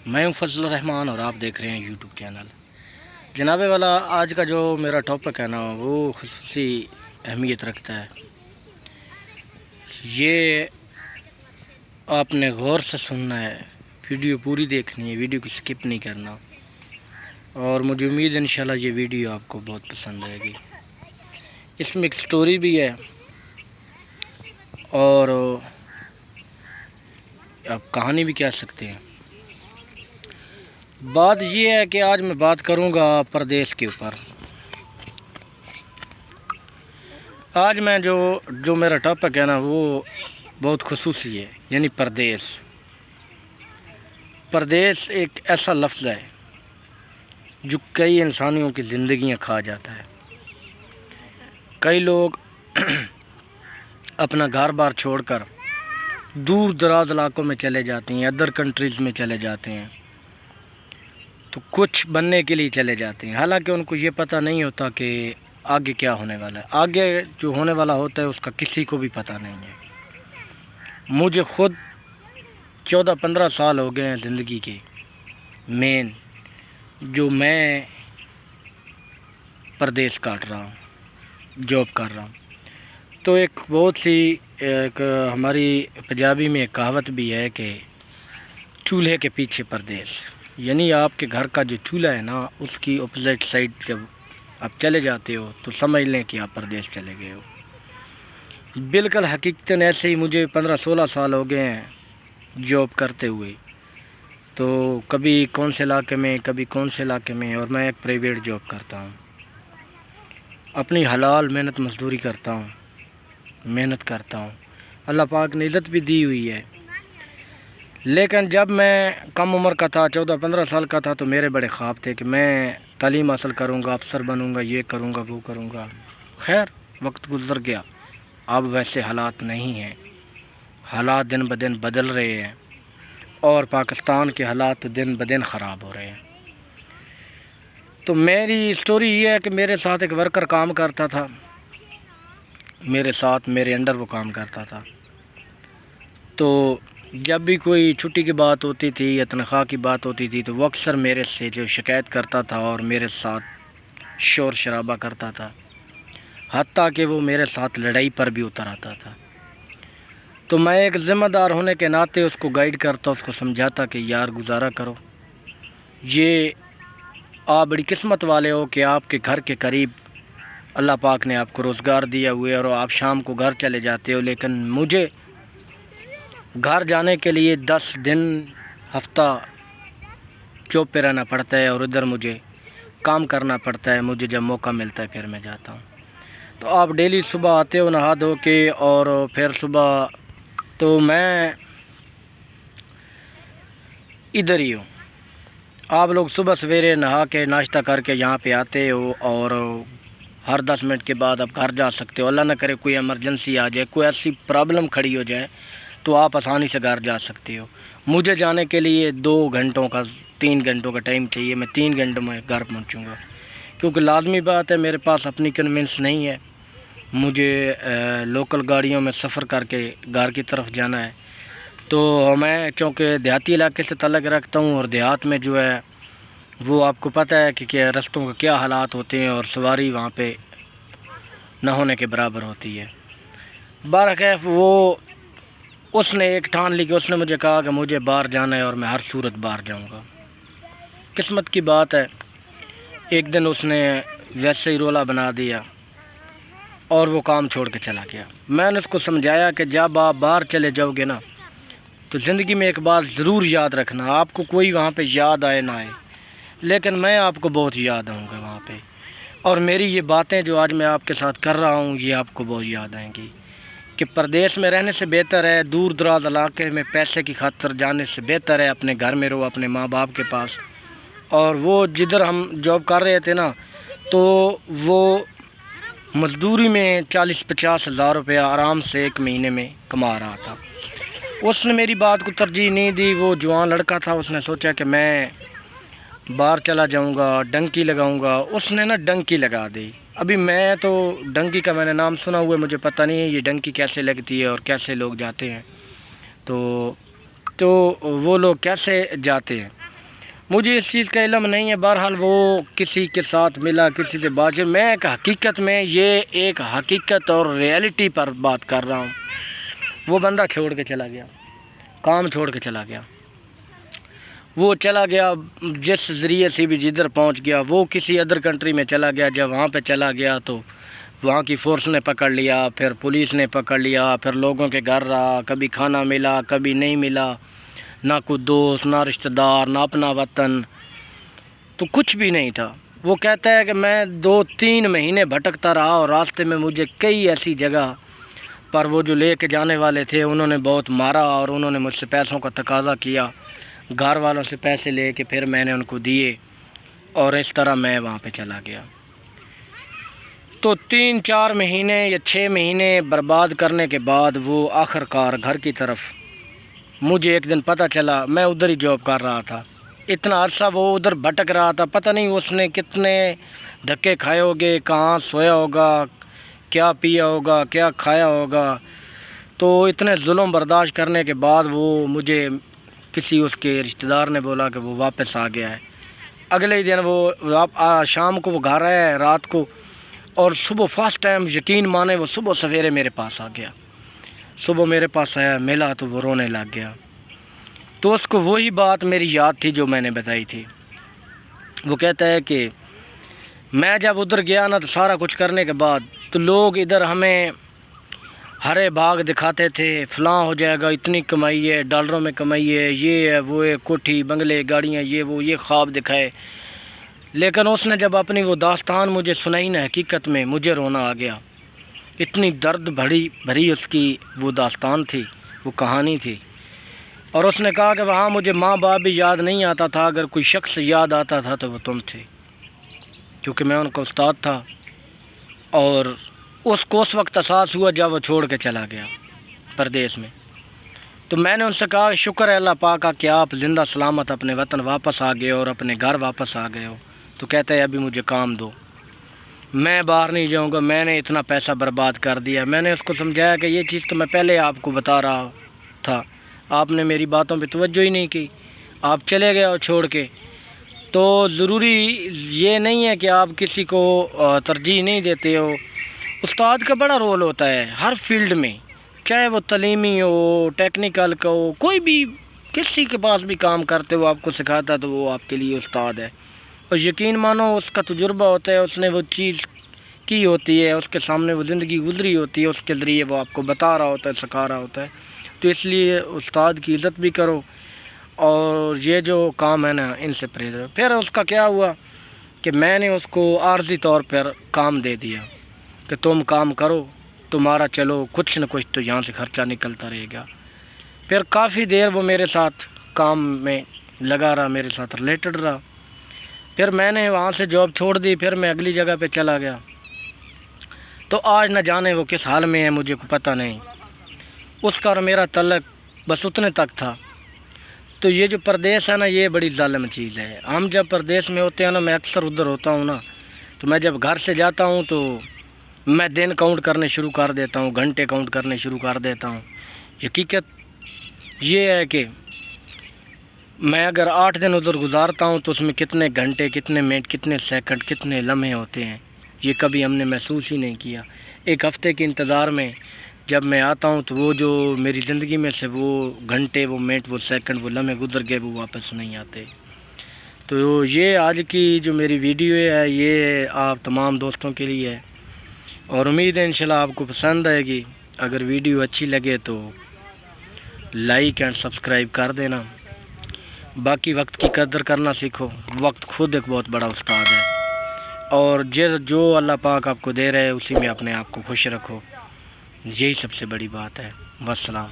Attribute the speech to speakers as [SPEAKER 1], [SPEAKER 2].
[SPEAKER 1] میں ہوں فضل الرحمان اور آپ دیکھ رہے ہیں یوٹیوب چینل جناب والا۔ آج کا جو میرا ٹاپک ہے نا وہ خصوصی اہمیت رکھتا ہے۔ یہ آپ نے غور سے سننا ہے، ویڈیو پوری دیکھنی ہے، ویڈیو کو سکپ نہیں کرنا، اور مجھے امید ہے انشاءاللہ یہ ویڈیو آپ کو بہت پسند آئے گی۔ اس میں ایک سٹوری بھی ہے اور آپ کہانی بھی کہہ سکتے ہیں۔ بات یہ ہے کہ آج میں بات کروں گا پردیس کے اوپر۔ آج میں جو میرا ٹاپک ہے نا وہ بہت خصوصی ہے، یعنی پردیس۔ پردیس ایک ایسا لفظ ہے جو کئی انسانیوں کی زندگیاں کھا جاتا ہے۔ کئی لوگ اپنا گھر بار چھوڑ کر دور دراز علاقوں میں چلے جاتے ہیں، ادر کنٹریز میں چلے جاتے ہیں، تو کچھ بننے کے لیے چلے جاتے ہیں، حالانکہ ان کو یہ پتہ نہیں ہوتا کہ آگے کیا ہونے والا ہے۔ آگے جو ہونے والا ہوتا ہے اس کا کسی کو بھی پتہ نہیں ہے۔ مجھے خود 14-15 سال ہو گئے ہیں زندگی کے مین جو میں پردیس کاٹ رہا ہوں، جاب کر رہا ہوں۔ تو ایک بہت سی ہماری پنجابی میں ایک کہاوت بھی ہے کہ چولہے کے پیچھے پردیس، یعنی آپ کے گھر کا جو چولہا ہے نا اس کی اپوزٹ سائڈ جب آپ چلے جاتے ہو تو سمجھ لیں کہ آپ پردیس چلے گئے ہو۔ بالکل حقیقتاً ایسے ہی مجھے 15-16 سال ہو گئے ہیں جاب کرتے ہوئے، تو کبھی کون سے علاقے میں کبھی کون سے علاقے میں، اور میں ایک پرائیویٹ جاب کرتا ہوں، اپنی حلال محنت مزدوری کرتا ہوں، محنت کرتا ہوں، اللہ پاک نے عزت بھی دی ہوئی ہے۔ لیکن جب میں کم عمر کا تھا، 14-15 سال کا تھا، تو میرے بڑے خواب تھے کہ میں تعلیم حاصل کروں گا، افسر بنوں گا، یہ کروں گا وہ کروں گا۔ خیر وقت گزر گیا، اب ویسے حالات نہیں ہیں، حالات دن بدن بدل رہے ہیں، اور پاکستان کے حالات دن بدن خراب ہو رہے ہیں۔ تو میری سٹوری یہ ہے کہ میرے ساتھ ایک ورکر کام کرتا تھا، میرے انڈر وہ کام کرتا تھا۔ تو جب بھی کوئی چھٹی کی بات ہوتی تھی یا تنخواہ کی بات ہوتی تھی تو وہ اکثر میرے سے جو شکایت کرتا تھا اور میرے ساتھ شور شرابہ کرتا تھا، حتیٰ کہ وہ میرے ساتھ لڑائی پر بھی اتر آتا تھا۔ تو میں ایک ذمہ دار ہونے کے ناطے اس کو گائیڈ کرتا، اس کو سمجھاتا کہ یار گزارا کرو، یہ آپ بڑی قسمت والے ہو کہ آپ کے گھر کے قریب اللہ پاک نے آپ کو روزگار دیا ہوئے اور آپ شام کو گھر چلے جاتے ہو، لیکن مجھے گھر جانے کے لیے 10 دن ہفتہ چوپ پہ رہنا پڑتا ہے، اور ادھر مجھے کام کرنا پڑتا ہے۔ مجھے جب موقع ملتا ہے پھر میں جاتا ہوں۔ تو آپ ڈیلی صبح آتے ہو نہا دھو کے، اور پھر صبح تو میں ادھر ہی ہوں۔ آپ لوگ صبح سویرے نہا کے ناشتہ کر کے یہاں پہ آتے ہو، اور ہر 10 منٹ کے بعد آپ گھر جا سکتے ہو۔ اللہ نہ کرے کوئی ایمرجنسی آ جائے، کوئی ایسی پرابلم کھڑی ہو جائے تو آپ آسانی سے گھر جا سکتے ہو۔ مجھے جانے کے لیے 3 گھنٹوں کا ٹائم چاہیے، میں 3 گھنٹوں میں گھر پہنچوں گا، کیونکہ لازمی بات ہے میرے پاس اپنی کنوینس نہیں ہے، مجھے لوکل گاڑیوں میں سفر کر کے گھر کی طرف جانا ہے۔ تو میں چونکہ دیہاتی علاقے سے تعلق رکھتا ہوں، اور دیہات میں جو ہے وہ آپ کو پتہ ہے کہ کیا رستوں کا کیا حالات ہوتے ہیں، اور سواری وہاں پہ نہ ہونے کے برابر ہوتی ہے۔ بہرکیف اس نے ایک ٹھان لی کہ اس نے مجھے کہا کہ مجھے باہر جانا ہے اور میں ہر صورت باہر جاؤں گا۔ قسمت کی بات ہے، ایک دن اس نے ویسے ہی رولا بنا دیا اور وہ کام چھوڑ کے چلا گیا۔ میں نے اس کو سمجھایا کہ جب آپ باہر چلے جاؤ گے نا تو زندگی میں ایک بات ضرور یاد رکھنا، آپ کو کوئی وہاں پہ یاد آئے نہ آئے، لیکن میں آپ کو بہت یاد آؤں گا وہاں پہ، اور میری یہ باتیں جو آج میں آپ کے ساتھ کر رہا ہوں یہ آپ کو بہت یاد آئیں گی، کہ پردیس میں رہنے سے بہتر ہے دور دراز علاقے میں پیسے کی خاطر جانے سے بہتر ہے اپنے گھر میں رہو، اپنے ماں باپ کے پاس۔ اور وہ جدھر ہم جاب کر رہے تھے نا تو وہ مزدوری میں 40-50 ہزار روپیہ آرام سے ایک مہینے میں کما رہا تھا۔ اس نے میری بات کو ترجیح نہیں دی، وہ جوان لڑکا تھا، اس نے سوچا کہ میں باہر چلا جاؤں گا، ڈنکی لگاؤں گا۔ اس نے نا ڈنکی لگا دی۔ ابھی میں تو ڈنکی کا میں نے نام سنا ہوا ہے، مجھے پتہ نہیں ہے یہ ڈنکی کیسے لگتی ہے اور کیسے لوگ جاتے ہیں، تو وہ لوگ کیسے جاتے ہیں۔ مجھے اس چیز کا علم نہیں ہے، بہرحال وہ کسی کے ساتھ ملا، کسی سے بات کی، میں ایک حقیقت میں یہ ایک حقیقت اور ریئلٹی پر بات کر رہا ہوں۔ وہ بندہ چھوڑ کے چلا گیا، کام چھوڑ کے چلا گیا، وہ چلا گیا جس ذریعے سے بھی جدھر پہنچ گیا، وہ کسی ادر کنٹری میں چلا گیا۔ جب وہاں پہ چلا گیا تو وہاں کی فورس نے پکڑ لیا، پھر پولیس نے پکڑ لیا، پھر لوگوں کے گھر رہا، کبھی کھانا ملا کبھی نہیں ملا، نہ کوئی دوست نہ رشتہ دار نہ اپنا وطن، تو کچھ بھی نہیں تھا۔ وہ کہتا ہے کہ میں 2-3 مہینے بھٹکتا رہا اور راستے میں مجھے کئی ایسی جگہ پر وہ جو لے کے جانے والے تھے انہوں نے بہت مارا، اور انہوں نے مجھ سے پیسوں کا تقاضا کیا، گھر والوں سے پیسے لے کے پھر میں نے ان کو دیے، اور اس طرح میں وہاں پہ چلا گیا۔ تو 3-4 مہینے یا 6 مہینے برباد کرنے کے بعد وہ آخرکار گھر کی طرف، مجھے ایک دن پتہ چلا، میں ادھر ہی جاب کر رہا تھا، اتنا عرصہ وہ ادھر بھٹک رہا تھا، پتہ نہیں اس نے کتنے دھکے کھائے ہوگے، کہاں سویا ہوگا، کیا پیا ہوگا، کیا کھایا ہوگا۔ تو اتنے ظلم برداشت کرنے کے بعد وہ مجھے کسی اس کے رشتہ دار نے بولا کہ وہ واپس آ گیا ہے۔ اگلے ہی دن وہ شام کو وہ گھر آیا رات کو، اور صبح فرسٹ ٹائم یقین مانے وہ صبح سویرے میرے پاس آ گیا، صبح میرے پاس آیا، ملا تو وہ رونے لگ گیا۔ تو اس کو وہی بات میری یاد تھی جو میں نے بتائی تھی۔ وہ کہتا ہے کہ میں جب ادھر گیا نا تو سارا کچھ کرنے کے بعد تو لوگ ادھر ہمیں ہرے باغ دکھاتے تھے، فلاں ہو جائے گا، اتنی کمائی ہے، ڈالروں میں کمائی ہے، یہ ہے وہ ہے، کوٹھی بنگلے گاڑیاں، یہ خواب دکھائے۔ لیکن اس نے جب اپنی وہ داستان مجھے سنائی نا، حقیقت میں مجھے رونا آ گیا، اتنی درد بھری اس کی وہ داستان تھی، وہ کہانی تھی۔ اور اس نے کہا کہ وہاں مجھے ماں باپ بھی یاد نہیں آتا تھا، اگر کوئی شخص یاد آتا تھا تو وہ تم تھے، کیونکہ میں ان کا استاد تھا۔ اور اس کو اس وقت احساس ہوا جب وہ چھوڑ کے چلا گیا پردیس میں۔ تو میں نے ان سے کہا شکر ہے اللہ پاک کا کہ آپ زندہ سلامت اپنے وطن واپس آ گئے اور اپنے گھر واپس آ گئے ہو۔ تو کہتا ہے ابھی مجھے کام دو، میں باہر نہیں جاؤں گا، میں نے اتنا پیسہ برباد کر دیا۔ میں نے اس کو سمجھایا کہ یہ چیز تو میں پہلے آپ کو بتا رہا تھا، آپ نے میری باتوں پہ توجہ ہی نہیں کی، آپ چلے گئے اور چھوڑ کے۔ تو ضروری یہ نہیں ہے کہ آپ کسی کو ترجیح نہیں دیتے ہو، استاد کا بڑا رول ہوتا ہے ہر فیلڈ میں، چاہے وہ تعلیمی ہو، ٹیکنیکل کا ہو، کوئی بھی کسی کے پاس بھی کام کرتے ہو، آپ کو سکھاتا ہے تو وہ آپ کے لیے استاد ہے۔ اور یقین مانو اس کا تجربہ ہوتا ہے، اس نے وہ چیز کی ہوتی ہے، اس کے سامنے وہ زندگی گزری ہوتی ہے، اس کے ذریعے وہ آپ کو بتا رہا ہوتا ہے، سکھا رہا ہوتا ہے۔ تو اس لیے استاد کی عزت بھی کرو، اور یہ جو کام ہے نا ان سے پرہیز رہو۔ پھر اس کا کیا ہوا کہ میں نے اس کو عارضی طور پر کام دے دیا کہ تم کام کرو، تمہارا چلو کچھ نہ کچھ تو یہاں سے خرچہ نکلتا رہے گا۔ پھر کافی دیر وہ میرے ساتھ کام میں لگا رہا، میرے ساتھ ریلیٹڈ رہا۔ پھر میں نے وہاں سے جاب چھوڑ دی، پھر میں اگلی جگہ پہ چلا گیا۔ تو آج نہ جانے وہ کس حال میں ہے، مجھے کو پتہ نہیں۔ اس کا اور میرا تعلق بس اتنے تک تھا۔ تو یہ جو پردیس ہے نا، یہ بڑی ظالم چیز ہے۔ ہم جب پردیس میں ہوتے ہیں نا، میں اکثر ادھر ہوتا ہوں نا، تو میں جب گھر سے جاتا ہوں تو میں دن کاؤنٹ کرنے شروع کر دیتا ہوں، گھنٹے کاؤنٹ کرنے شروع کر دیتا ہوں۔ حقیقت یہ ہے کہ میں اگر 8 دن ادھر گزارتا ہوں تو اس میں کتنے گھنٹے، کتنے منٹ، کتنے سیکنڈ، کتنے لمحے ہوتے ہیں، یہ کبھی ہم نے محسوس ہی نہیں کیا۔ ایک ہفتے کے انتظار میں جب میں آتا ہوں تو وہ جو میری زندگی میں سے وہ گھنٹے، وہ منٹ، وہ سیکنڈ، وہ لمحے گزر گئے، وہ واپس نہیں آتے۔ تو یہ آج کی جو میری ویڈیو ہے یہ آپ تمام دوستوں کے لیے ہے، اور امید ہے انشاءاللہ آپ کو پسند آئے گی۔ اگر ویڈیو اچھی لگے تو لائک اینڈ سبسکرائب کر دینا۔ باقی وقت کی قدر کرنا سیکھو، وقت خود ایک بہت بڑا استاد ہے، اور جو اللہ پاک آپ کو دے رہے ہے اسی میں اپنے آپ کو خوش رکھو، یہی سب سے بڑی بات ہے۔ والسلام۔